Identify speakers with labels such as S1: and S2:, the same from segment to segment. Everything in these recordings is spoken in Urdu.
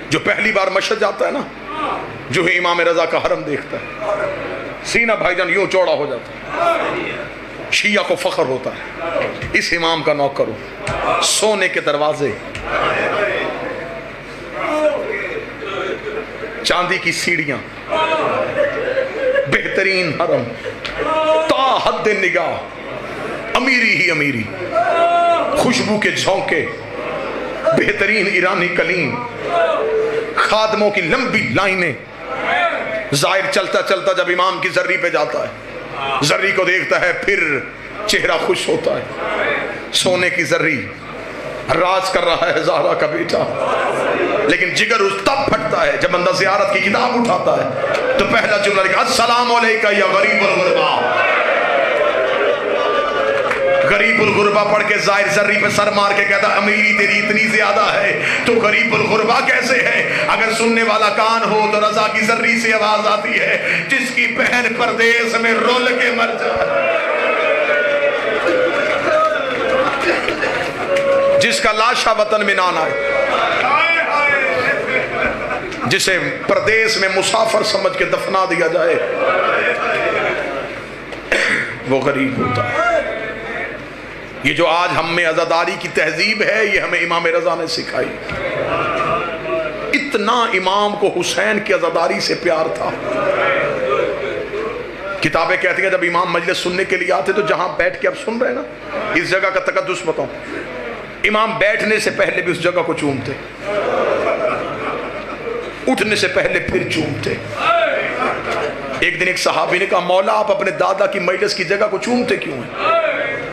S1: جو پہلی بار مشہد جاتا ہے نا، جو ہے امام رضا کا حرم دیکھتا ہے، سینہ بھائی جان یوں چوڑا ہو جاتا ہے، شیعہ کو فخر ہوتا ہے اس امام کا نوکر ہو۔ سونے کے دروازے، چاندی کی سیڑھیاں، بہترین حرم، تا حد نگاہ امیری ہی امیری، خوشبو کے جھونکے، بہترین ایرانی کلیم، خادموں کی لمبی لائنیں۔ ظاہر چلتا چلتا جب امام کی زری پہ جاتا ہے، زری کو دیکھتا ہے، پھر چہرہ خوش ہوتا ہے۔ سونے کی زری، راز کر رہا ہے زہرا کا بیٹا، لیکن جگر اس تب پھٹتا ہے جب بندہ زیارت کی کتاب اٹھاتا ہے تو پہلا جملہ لکھا السلام علیکہ یا غریب الغربا۔ غریب الغربا پڑھ کے ظاہر زری پہ سر مار کے کہتا امیری تیری اتنی زیادہ ہے تو غریب الغربا کیسے ہے؟ اگر سننے والا کان ہو تو رضا کی زری سے آواز آتی ہے، جس کی بہن پردیس میں رول کے مر جائے، جس کا لاشا وطن میں نہ آئے، جسے پردیس میں مسافر سمجھ کے دفنا دیا جائے، وہ غریب ہوتا ہے۔ یہ جو آج ہم میں عزاداری کی تہذیب ہے، یہ ہمیں امام رضا نے سکھائی۔ اتنا امام کو حسین کی عزاداری سے پیار تھا۔ کتابیں کہتی ہیں جب امام مجلس سننے کے لیے آتے تو جہاں بیٹھ کے اب سن رہے ہیں نا، اس جگہ کا تقدس بتاؤں، امام بیٹھنے سے پہلے بھی اس جگہ کو چومتے، اٹھنے سے پہلے پھر چومتے۔ ایک دن ایک صحابی نے کہا مولا آپ اپنے دادا کی مجلس کی جگہ کو چومتے کیوں ہیں؟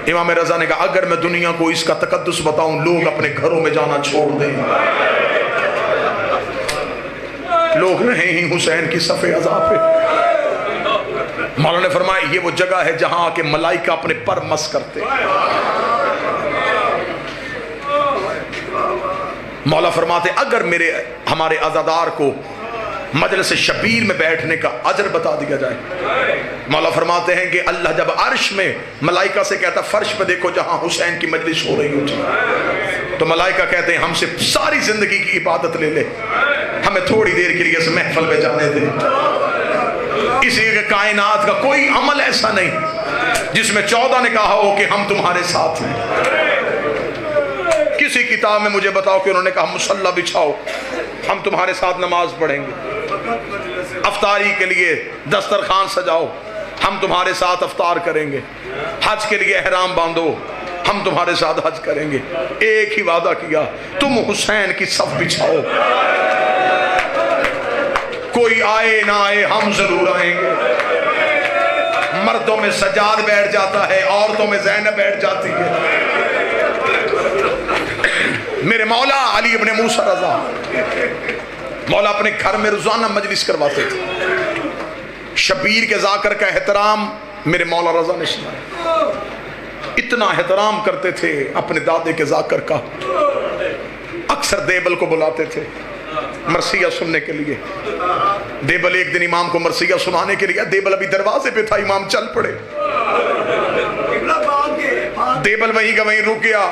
S1: امام رضا نے کہا اگر میں دنیا کو اس کا تقدس بتاؤں لوگ اپنے گھروں میں جانا چھوڑ دیں، لوگ رہیں ہی حسین کی صف عزا پہ۔ مولا نے فرمایا یہ وہ جگہ ہے جہاں کے ملائکہ اپنے پر مس کرتے۔ مولا فرماتے اگر ہمارے عزادار کو مجلس شبیر میں بیٹھنے کا اجر بتا دیا جائے، مولا فرماتے ہیں کہ اللہ جب عرش میں ملائکہ سے کہتا فرش پہ دیکھو جہاں حسین کی مجلس ہو رہی ہوتی، تو ملائکہ کہتے ہیں ہم سے ساری زندگی کی عبادت لے لے، ہمیں تھوڑی دیر کے لیے اس محفل میں جانے دے۔ اسی لیے کائنات کا کوئی عمل ایسا نہیں جس میں 14 نے کہا ہو کہ ہم تمہارے ساتھ ہیں۔ کسی کتاب میں مجھے بتاؤ کہ انہوں نے کہا مصلی بچھاؤ ہم تمہارے ساتھ نماز پڑھیں گے، افطاری کے لیے دسترخوان سجاؤ ہم تمہارے ساتھ افطار کریں گے، حج کے لیے احرام باندھو ہم تمہارے ساتھ حج کریں گے۔ ایک ہی وعدہ کیا تم حسین کی صف بچھاؤ، کوئی آئے نہ آئے ہم ضرور آئیں گے۔ مردوں میں سجاد بیٹھ جاتا ہے، عورتوں میں زینب بیٹھ جاتی ہے۔ میرے مولا علی ابن موسیٰ رضا، مولا اپنے گھر میں روزانہ مجلس کرواتے تھے۔ شبیر کے ذاکر کا احترام میرے مولا رضا نے سنایا، اتنا احترام کرتے تھے اپنے دادے کے ذاکر کا۔ اکثر دیبل کو بلاتے تھے مرثیہ سننے کے لیے۔ دیبل ایک دن امام کو مرثیہ سنانے کے لیے، دیبل ابھی دروازے پہ تھا، امام چل پڑے، دیبل وہیں کا وہیں رک گیا۔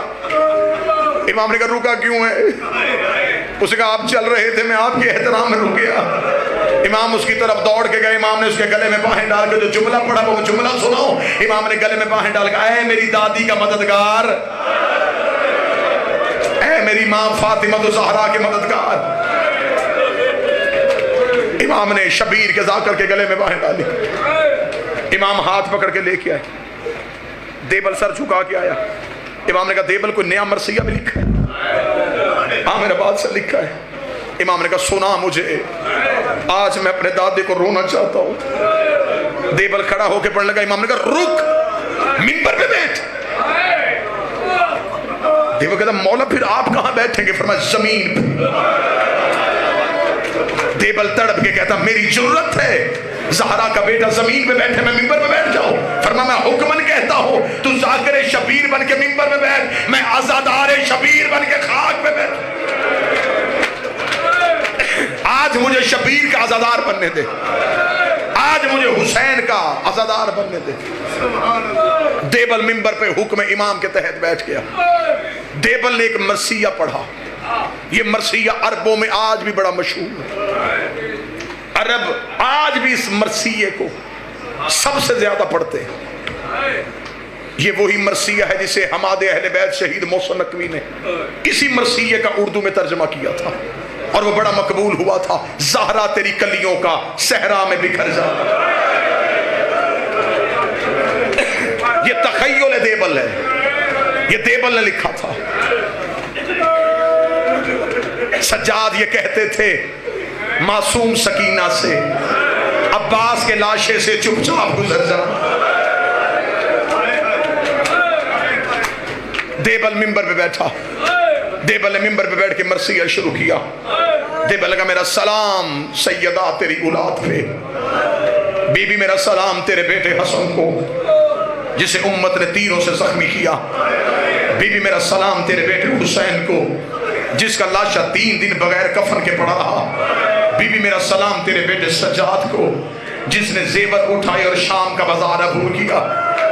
S1: امام نے کہا رکا کیوں ہے؟ اس نے کہا آپ چل رہے تھے میں آپ کے احترام میں رک گیا۔ امام اس کی طرف دوڑ کے گئے، امام نے اس کے گلے میں باہیں ڈال کے جو جملہ پڑھا وہ جملہ سناؤ۔ امام نے گلے میں باہیں ڈال کے اے میری دادی کا مددگار، اے میری ماں فاطمہ الزہرا کے مددگار۔ امام نے شبیر کے ذاکر کے گلے میں باہیں ڈالی، امام ہاتھ پکڑ کے لے کے آئے، دیبل سر جھکا کے آیا۔ امام نے کہا دیبل کوئی نیا مرثیہ بھی لکھا ہے؟ عامر آباد سے لکھا ہے۔ امام نے کہا سنا مجھے، آج میں اپنے دادے کو رونا چاہتا ہوں۔ دیبل کھڑا ہو کے پڑھنے لگا، امام نے کہا رک منبر پہ بیٹھ۔ دیبل کہتا مولا پھر آپ کہاں بیٹھیں گے؟ فرمایا زمین پہ۔ دیبل تڑپ کے کہتا میری جرت ہے زہرا کا بیٹا زمین پہ بیٹھے میں ممبر پہ بیٹھ جاؤں؟ فرمایا میں حکمن کہتا ہوں تو ذاکر شبیر بن کے ممبر پہ بیٹھ، میں عزادار شبیر بن کے خاک پہ بیٹھ۔ آج مجھے شبیر کا عزادار بننے دے، آج مجھے حسین کا عزادار بننے دے۔ دیبل ممبر پہ حکم امام کے تحت بیٹھ گیا۔ دیبل نے ایک مرثیہ پڑھا، یہ مرثیہ عربوں میں آج بھی بڑا مشہور ہے، عرب آج بھی اس مرثیے کو سب سے زیادہ پڑھتے ہیں۔ یہ وہی مرثیہ ہے جسے حماد اہل بیت شہید محسن نقوی نے اسی مرثیے کا اردو میں ترجمہ کیا تھا اور وہ بڑا مقبول ہوا تھا۔ زہرا تیری کلیوں کا صحرا میں بکھر جا، یہ تخیل دیبل ہے، یہ دیبل نے لکھا تھا۔ سجاد یہ کہتے تھے معصوم سکینہ سے عباس کے لاشے سے چپ چاپ گزر جا۔ دیبل ممبر پہ بیٹھا، دیبل نے ممبر پہ بیٹھ کے مرثیہ شروع کیا۔ دیبل لگا میرا سلام سیدہ تیری اولاد پہ، بی بی میرا سلام تیرے بیٹے حسن کو جسے امت نے تیروں سے زخمی کیا، بی بی میرا سلام تیرے بیٹے حسین کو جس کا لاشا 3 دن بغیر کفن کے پڑا رہا، بی بی میرا سلام تیرے بیٹے سجاد کو جس نے زیور اٹھائے اور شام کا بازار عبور کیا،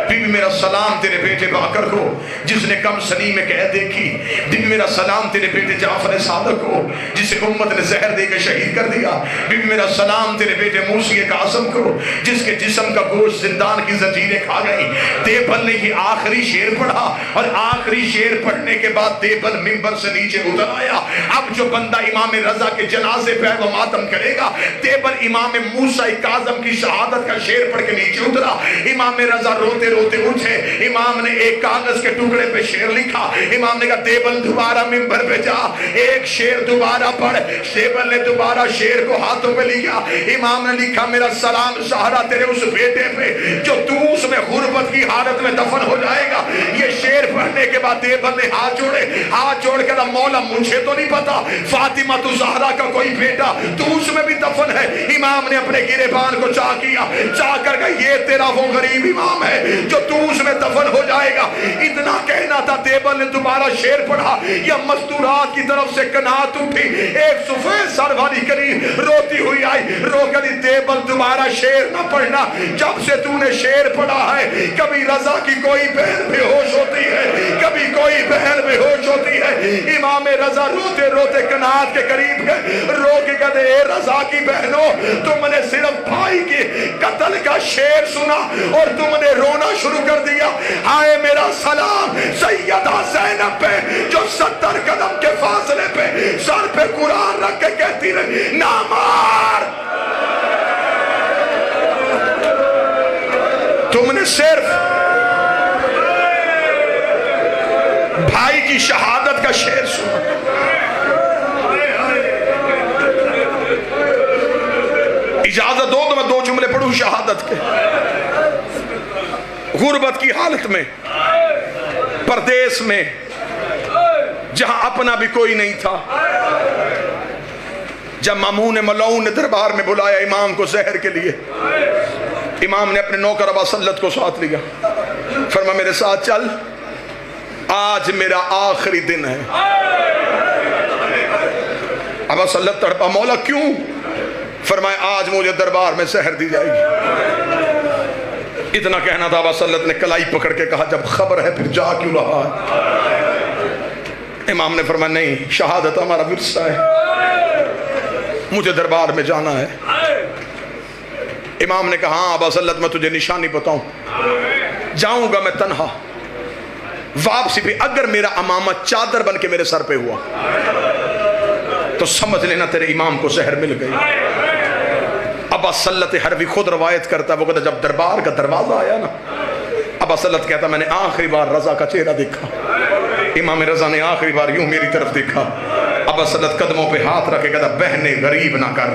S1: بی بی میرا سلام تیرے بیٹے باقر کو جس نے کم سنی میں قید دیکھی، بی بی میرا سلام تیرے بیٹے جعفر صادق کو جسے امت نے زہر دے کے شہید کر دیا، بی بی میرا سلام تیرے بیٹے موسی قاسم کو جس کے جسم کا گوشت زندان کی زنجیریں کھا گئی۔ دیبل نے یہ آخری شعر پڑھا اور آخری شعر پڑھنے کے بعد دیبل ممبر سے نیچے اتر آیا۔ اب جو بندہ امام رضا کے جنازے پہ وہ ماتم کرے گا، دیبل امام موسیٰ کاظم کی شہادت کا شعر پڑھ کے نیچے اترا۔ امام رضا روتے روتے اٹھے، امام نے ایک کاغذ کے ٹکڑے پہ شعر لکھا، امام نے کہا دیبل دوبارہ ممبر پہ جا، ایک شعر دوبارہ پڑھ۔ دیبل نے دوبارہ شعر کو ہاتھوں میں لیا، امام نے لکھا میرا سلام زہرا تیرے اس بیٹے پہ جو تو اس میں غربت کی حالت میں دفن ہو جائے گا۔ یہ شعر پڑھنے کے بعد دیبل نے ہاتھ جوڑے، ہاتھ جوڑ کر مولا مجھے تو نہیں پتا فاطمہ تو زہرا کا کوئی بیٹا تو اس میں بھی دفن ہے۔ امام نے اپنے گریبان کو چاہ کیا، چاہ کر کہا یہ تیرا وہ غریب امام ہے جو تو اس میں دفن ہو جائے گا۔ اتنا کہنا تھا، دیبل نے دوبارہ شعر پڑھا، یا مستورات کی طرف سے کنات اٹھی، ایک سفید سر والی کریم روتی ہوئی آئی، رو کر دیبل دوبارہ شعر نہ پڑھنا، جب سے تو نے شعر پڑھا ہے کبھی رضا کی کوئی بہن بے ہوش ہوتی ہے، کبھی کوئی بہن بے ہوش ہوتی ہے۔ امام رضا روتے روتے کنات کے قریب گئے، رو کے کہتے اے رضا کی بہنوں، تم نے صرف بھائی کے قتل کا شعر سنا اور تم نے رونا شروع کر دیا۔ ہائے میرا سلام سیدہ زینب پہ جو 70 قدم کے فاصلے پہ سر پہ قرآن رکھ کے کہتی رہی نہ مار۔ تم نے صرف بھائی کی شہادت کا شعر سنا، اجازت دو تو میں 2 جملے پڑھوں شہادت کے۔ غربت کی حالت میں، پردیس میں، جہاں اپنا بھی کوئی نہیں تھا، جب مامون ملعون نے دربار میں بلایا امام کو زہر کے لیے، امام نے اپنے نوکر ابا سلط کو ساتھ لیا، فرمایا میرے ساتھ چل، آج میرا آخری دن ہے۔ ابا سلط تڑپا، مولا کیوں؟ فرمایا آج مجھے دربار میں زہر دی جائے گی۔ اتنا کہنا تھا، ابا سلط نے کلائی پکڑ کے کہا جب خبر ہے پھر جا کیوں رہا ہے؟ امام نے فرمایا نہیں، شہادت ہمارا ورثہ ہے، مجھے دربار میں جانا ہے۔ امام نے کہا ہاں ابا سلط میں تجھے نشانی بتاؤں، جاؤں گا میں تنہا، واپسی بھی اگر میرا امامہ چادر بن کے میرے سر پہ ہوا تو سمجھ لینا تیرے امام کو زہر مل گئی۔ ابا سلط حربی خود روایت کرتا ہے، وہ کہتا جب دربار کا دروازہ آیا نا، ابا سلط کہتا میں نے آخری بار رضا کا چہرہ دیکھا، امام رضا نے آخری بار یوں میری طرف دیکھا۔ ابا سلط قدموں پہ ہاتھ رکھے کہتا بہنیں غریب نہ کر،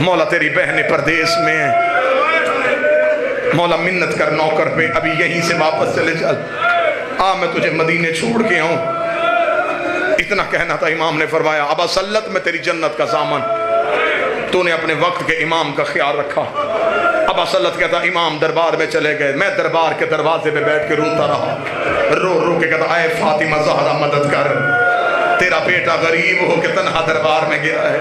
S1: مولا تیری بہنیں پردیس میں ہیں، مولا منت کر نوکر پہ ابھی یہیں سے واپس چلے چل، آ میں تجھے مدینے چھوڑ کے آؤں۔ اتنا کہنا تھا، امام نے فرمایا ابا سلط میں تیری جنت کا ضامن، تو نے اپنے وقت کے امام کا خیال رکھا۔ ابا سلط کہتا امام دربار میں چلے گئے، میں دربار کے دروازے پہ بیٹھ کے روتا رہا، رو رو کے کہتا اے فاطمہ زہرا مدد کر، تیرا بیٹا غریب ہو کے تنہا دربار میں گیا ہے۔